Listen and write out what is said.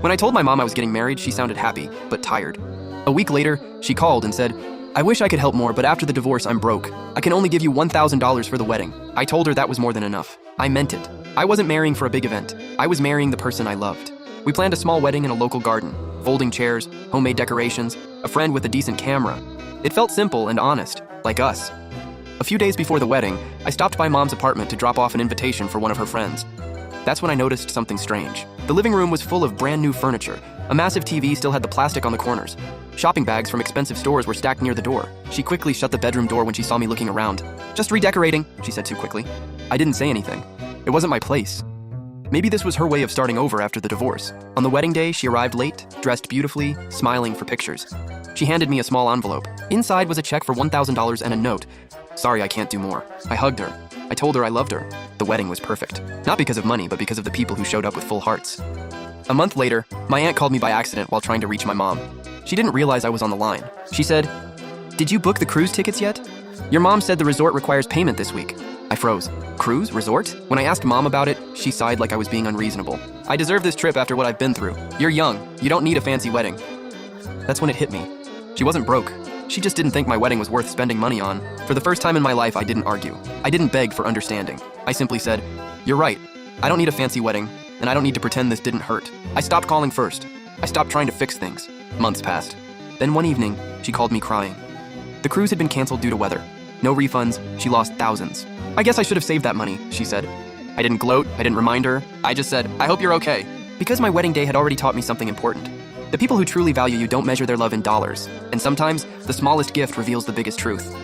When I told my mom I was getting married, she sounded happy, but tired. A week later, she called and said, "I wish I could help more, but after the divorce, I'm broke. I can only give you $1,000 for the wedding." I told her that was more than enough. I meant it. I wasn't marrying for a big event. I was marrying the person I loved. We planned a small wedding in a local garden, folding chairs, homemade decorations, a friend with a decent camera. It felt simple and honest, like us. A few days before the wedding, I stopped by Mom's apartment to drop off an invitation for one of her friends. That's when I noticed something strange. The living room was full of brand new furniture. A massive TV still had the plastic on the corners. Shopping bags from expensive stores were stacked near the door. She quickly shut the bedroom door when she saw me looking around. "Just redecorating," she said too quickly. I didn't say anything. It wasn't my place. Maybe this was her way of starting over after the divorce. On the wedding day, she arrived late, dressed beautifully, smiling for pictures. She handed me a small envelope. Inside was a check for $1,000 and a note. "Sorry, I can't do more." I hugged her. I told her I loved her. The wedding was perfect. Not because of money, but because of the people who showed up with full hearts. A month later, my aunt called me by accident while trying to reach my mom. She didn't realize I was on the line. She said, "Did you book the cruise tickets yet? Your mom said the resort requires payment this week." I froze. Cruise? Resort? When I asked Mom about it, she sighed like I was being unreasonable. "I deserve this trip after what I've been through. You're young. You don't need a fancy wedding." That's when it hit me. She wasn't broke. She just didn't think my wedding was worth spending money on. For the first time in my life, I didn't argue. I didn't beg for understanding. I simply said, "You're right. I don't need a fancy wedding, and I don't need to pretend this didn't hurt." I stopped calling first. I stopped trying to fix things. Months passed. Then one evening, she called me crying. The cruise had been canceled due to weather. No refunds. She lost thousands. "I guess I should have saved that money," she said. I didn't gloat. I didn't remind her. I just said, "I hope you're okay." Because my wedding day had already taught me something important. The people who truly value you don't measure their love in dollars. And sometimes, the smallest gift reveals the biggest truth.